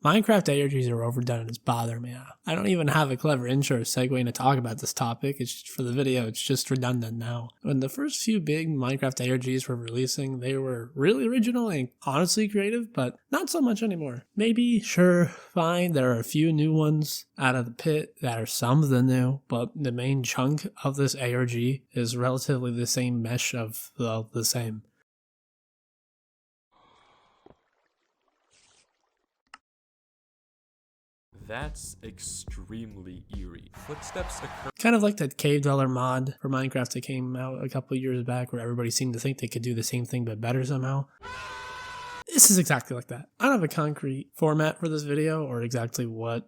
Minecraft ARGs are overdone and it's bothering me. I don't even have a clever intro or segue to talk about this topic. It's just, for the video, it's just redundant now. When the first few big Minecraft ARGs were releasing, they were really original and honestly creative, but not so much anymore. Maybe, sure, fine, there are a few new ones out of the pit that are some of the new, but the main chunk of this ARG is relatively the same mesh of the same. That's extremely eerie. Footsteps occur. Kind of like that Cave Dweller mod for Minecraft that came out a couple of years back where everybody seemed to think they could do the same thing but better somehow. This is exactly like that. I don't have a concrete format for this video or exactly what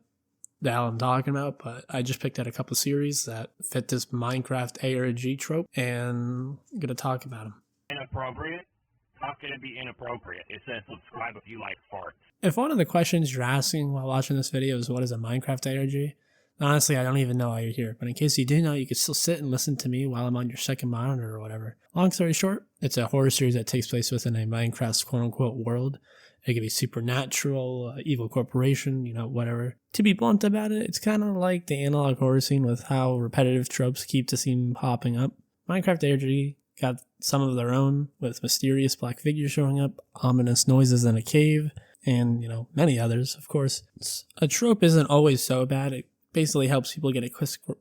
the hell I'm talking about, but I just picked out a couple series that fit this Minecraft ARG trope and I'm going to talk about them. Inappropriate? How can it be inappropriate? It says subscribe if you like farts. If one of the questions you're asking while watching this video is what is a Minecraft ARG, honestly, I don't even know why you're here, but in case you do know, you can still sit and listen to me while I'm on your second monitor or whatever. Long story short, it's a horror series that takes place within a Minecraft quote-unquote world. It could be supernatural, evil corporation, whatever. To be blunt about it, it's kind of like the analog horror scene with how repetitive tropes keep to seem popping up. Minecraft ARG got some of their own, with mysterious black figures showing up, ominous noises in a cave, and, many others, of course. A trope isn't always so bad. It basically helps people get a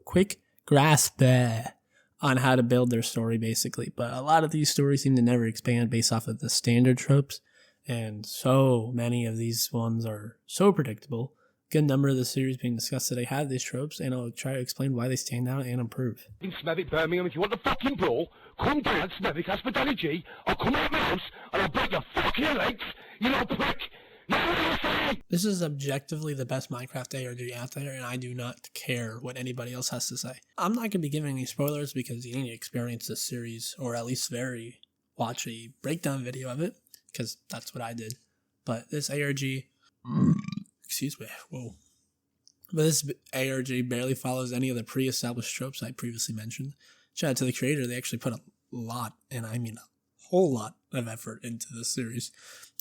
quick grasp on how to build their story, basically. But a lot of these stories seem to never expand based off of the standard tropes, and so many of these ones are so predictable. A good number of the series being discussed today have these tropes, and I'll try to explain why they stand out and improve. In Smethwick, Birmingham, if you want the fucking brawl, come down Smethwick, Hospitality. I'll come out of my house and I'll break your fucking legs, you little prick. This is objectively the best Minecraft ARG out there, and I do not care what anybody else has to say. I'm not going to be giving any spoilers because you need to experience this series, or at least watch a breakdown video of it, because that's what I did. But this ARG, excuse me, whoa. But this ARG barely follows any of the pre-established tropes I previously mentioned. Shout out to the creator, they actually put a lot, and I mean a whole lot of effort into this series.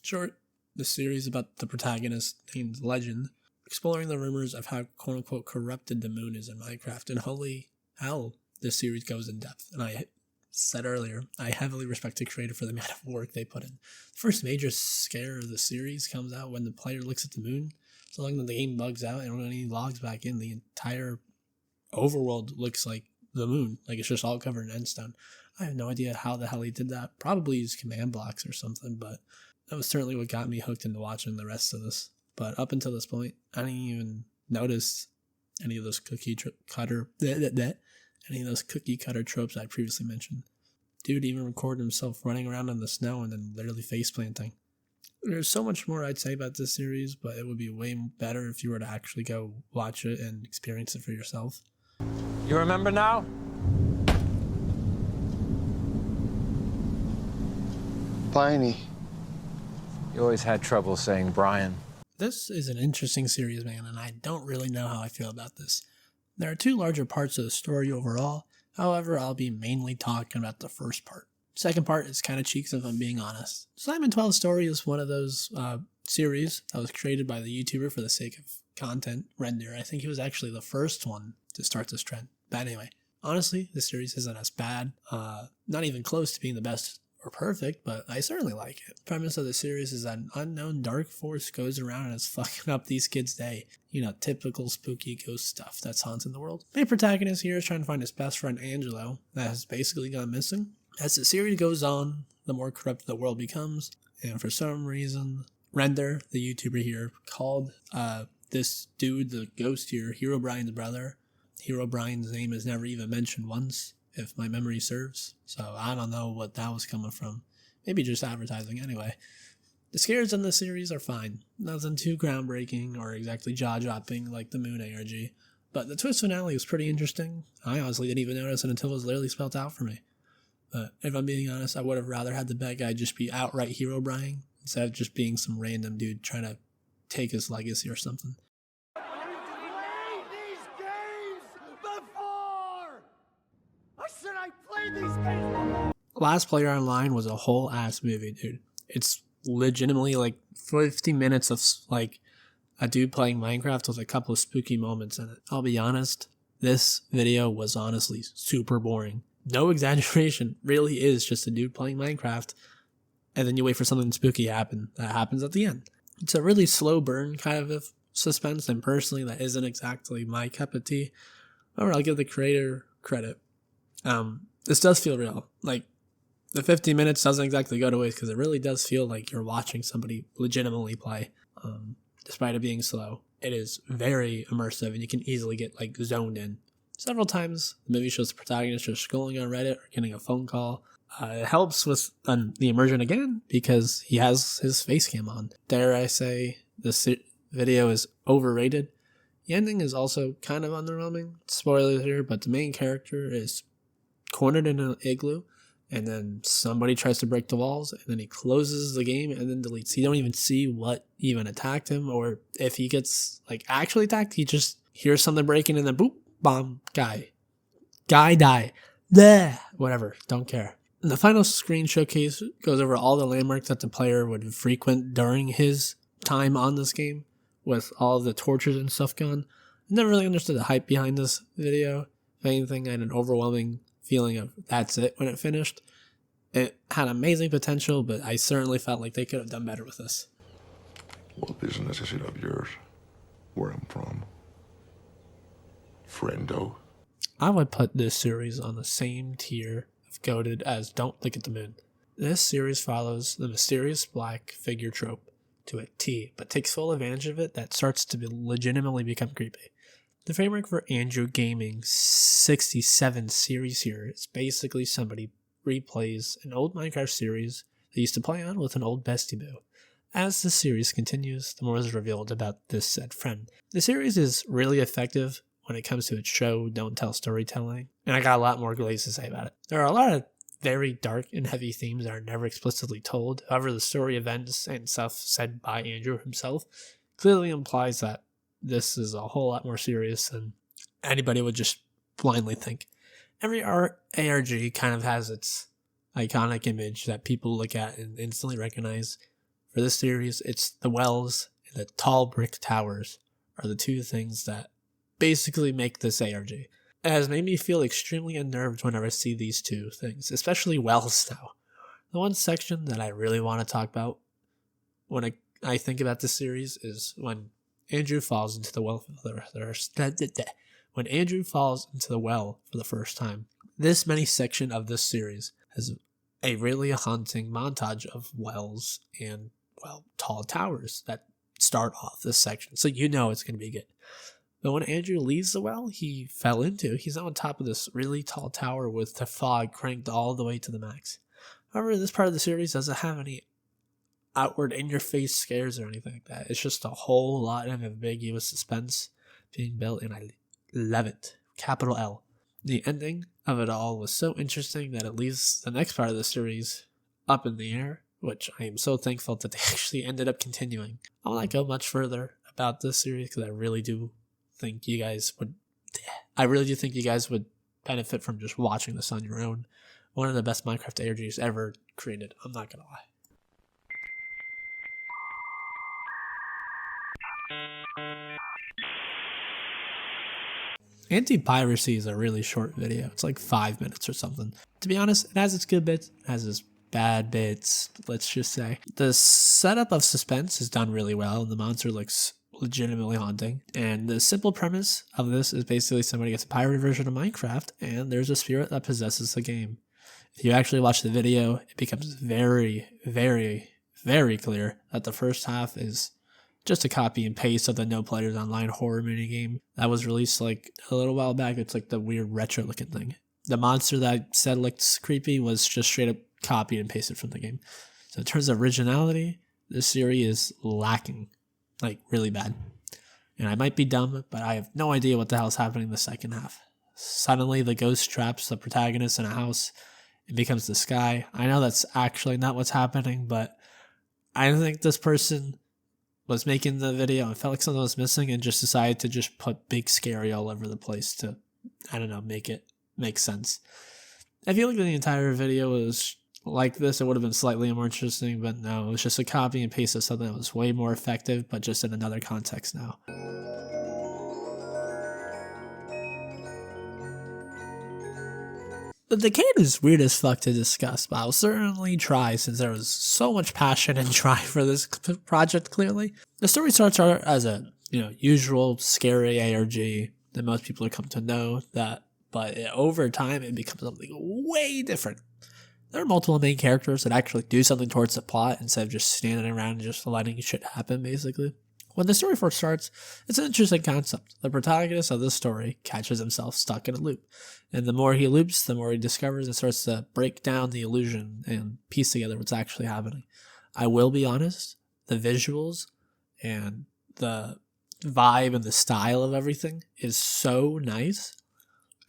Short, the series about the protagonist named Legend, exploring the rumors of how quote-unquote corrupted the moon is in Minecraft, and holy hell, this series goes in depth. And I said earlier, I heavily respect the creator for the amount of work they put in. The first major scare of the series comes out when the player looks at the moon. So long that the game bugs out, and when he logs back in, the entire overworld looks like the moon. Like it's just all covered in endstone. I have no idea how the hell he did that. Probably used command blocks or something, but that was certainly what got me hooked into watching the rest of this. But up until this point, I didn't even notice any of those cookie cutter tropes I previously mentioned. Dude even recorded himself running around in the snow and then literally face planting. There's so much more I'd say about this series, but it would be way better if you were to actually go watch it and experience it for yourself. You remember now? Pliny. You always had trouble saying Brian. This is an interesting series, man, and I don't really know how I feel about this. There are two larger parts of the story overall. However, I'll be mainly talking about the first part. Second part is kind of cheeks if I'm being honest. Simon 12's story is one of those series that was created by the YouTuber for the sake of content, Render. I think he was actually the first one to start this trend. But anyway, honestly, this series isn't as bad. Not even close to being the best or perfect, but I certainly like it. The premise of the series is that an unknown dark force goes around and is fucking up these kids' day. Typical spooky ghost stuff that's haunting the world. Main protagonist here is trying to find his best friend Angelo that has basically gone missing. As the series goes on, the more corrupt the world becomes, and for some reason, Render, the YouTuber here, called this dude, the ghost here, Herobrine's brother. Herobrine's name is never even mentioned once, if my memory serves, so I don't know what that was coming from. Maybe just advertising anyway. The scares in the series are fine. Nothing too groundbreaking or exactly jaw-dropping like the Moon ARG, but the twist finale was pretty interesting. I honestly didn't even notice it until it was literally spelled out for me. But if I'm being honest, I would have rather had the bad guy just be outright Herobrine instead of just being some random dude trying to take his legacy or something. Last Player Online was a whole ass movie, dude. It's legitimately like 50 minutes of like a dude playing Minecraft with a couple of spooky moments in it. I'll be honest, this video was honestly super boring. No exaggeration, really is just a dude playing Minecraft, and then you wait for something spooky to happen. That happens at the end. It's a really slow burn kind of suspense, and personally, that isn't exactly my cup of tea. However, I'll give the creator credit. This does feel real. Like, the 50 minutes doesn't exactly go to waste because it really does feel like you're watching somebody legitimately play, despite it being slow. It is very immersive, and you can easily get like zoned in. Several times, the movie shows the protagonist just scrolling on Reddit or getting a phone call. It helps with the immersion again because he has his face cam on. Dare I say this video is overrated. The ending is also kind of underwhelming. Spoilers here, but the main character is cornered in an igloo, and then somebody tries to break the walls, and then he closes the game and then deletes. You don't even see what even attacked him, or if he gets like actually attacked. He just hears something breaking and then boop, bomb, guy die. Bleh, whatever, don't care. And the final screen showcase goes over all the landmarks that the player would frequent during his time on this game, with all the tortures and stuff gone. I never really understood the hype behind this video. If anything, I had an overwhelming feeling of that's it when it finished. It had amazing potential, but I certainly felt like they could have done better with this. What business is it of yours? Where I'm from? Friendo? I would put this series on the same tier of goated as Don't Look at the Moon. This series follows the mysterious black figure trope to a T, but takes full advantage of it that starts to legitimately become creepy. The framework for Andrew Gaming's 67 series here is basically somebody replays an old Minecraft series they used to play on with an old bestie boo. As the series continues, the more is revealed about this said friend. The series is really effective when it comes to its show, don't tell storytelling, and I got a lot more glaze to say about it. There are a lot of very dark and heavy themes that are never explicitly told. However, the story events and stuff said by Andrew himself clearly implies that this is a whole lot more serious than anybody would just blindly think. Every ARG kind of has its iconic image that people look at and instantly recognize. For this series, it's the wells and the tall brick towers are the two things that basically make this ARG. It has made me feel extremely unnerved whenever I see these two things, especially wells now. The one section that I really want to talk about when I think about this series is when Andrew falls into the well for the first time. This mini section of this series has a really haunting montage of wells and, well, tall towers that start off this section, so you know it's going to be good. But when Andrew leaves the well he's now on top of this really tall tower with the fog cranked all the way to the max. However, this part of the series doesn't have any outward in-your-face scares or anything like that. It's just a whole lot of ambiguous suspense being built, and I love it. Capital L. The ending of it all was so interesting that it leaves the next part of the series up in the air, which I am so thankful that they actually ended up continuing. I will not go much further about this series because I really do think you guys would benefit from just watching this on your own. One of the best Minecraft ARGs ever created, I'm not gonna lie. Anti-piracy is a really short video. It's like 5 minutes or something. To be honest, it has its good bits, it has its bad bits, let's just say. The setup of suspense is done really well, and the monster looks legitimately haunting. And the simple premise of this is basically somebody gets a pirated version of Minecraft, and there's a spirit that possesses the game. If you actually watch the video, it becomes very, very, very clear that the first half is just a copy and paste of the No Players Online horror minigame that was released like a little while back. It's like the weird retro looking thing. The monster that I said looked creepy was just straight up copied and pasted from the game. So in terms of originality, this series is lacking, like really bad. And I might be dumb, but I have no idea what the hell is happening in the second half. Suddenly the ghost traps the protagonist in a house and becomes the sky. I know that's actually not what's happening, but I think this person was making the video and felt like something was missing and just decided to just put big scary all over the place to, I don't know, make it make sense. I feel like the entire video was like this, it would have been slightly more interesting, but no, it was just a copy and paste of something that was way more effective, but just in another context now. The Decade is weird as fuck to discuss, but I'll certainly try since there was so much passion and drive for this project, clearly. The story starts out as a, usual scary ARG that most people have come to know that, but over time it becomes something way different. There are multiple main characters that actually do something towards the plot instead of just standing around and just letting shit happen, basically. When the story first starts, it's an interesting concept. The protagonist of this story catches himself stuck in a loop, and the more he loops, the more he discovers and starts to break down the illusion and piece together what's actually happening. I will be honest, the visuals and the vibe and the style of everything is so nice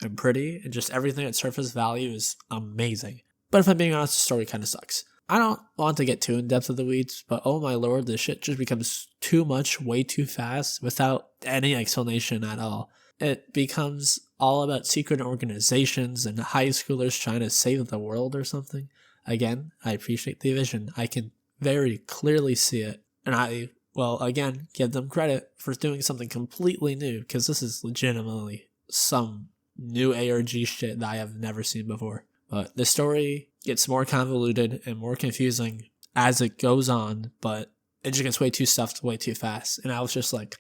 and pretty, and just everything at surface value is amazing. But if I'm being honest, the story kind of sucks. I don't want to get too in depth of the weeds, but oh my lord, this shit just becomes too much way too fast without any explanation at all. It becomes all about secret organizations and high schoolers trying to save the world or something. Again, I appreciate the vision. I can very clearly see it. And I will, again, give them credit for doing something completely new, because this is legitimately some new ARG shit that I have never seen before. But the story gets more convoluted and more confusing as it goes on, but it just gets way too stuffed way too fast. And I was just like,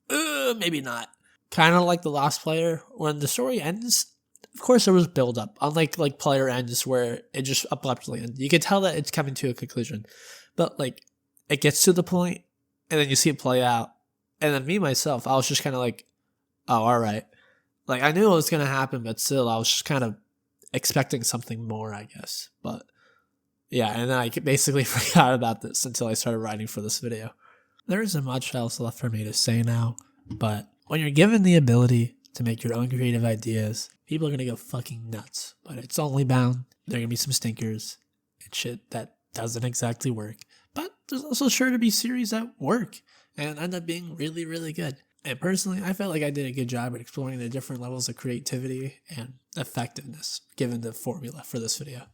maybe not. Kind of like The Lost Player. When the story ends, of course there was build up. Unlike like Player Ends where it just abruptly ends. You can tell that it's coming to a conclusion. But like, it gets to the point and then you see it play out. And then me, myself, I was just kind of like, oh, alright. Like, I knew it was going to happen, but still, I was just kind of expecting something more, I guess. But yeah, and then I basically forgot about this until I started writing for this video. There isn't much else left for me to say now, but when you're given the ability to make your own creative ideas, people are going to go fucking nuts. But it's only bound. There are going to be some stinkers and shit that doesn't exactly work. But there's also sure to be series that work and end up being really, really good. And personally, I felt like I did a good job at exploring the different levels of creativity and effectiveness given the formula for this video.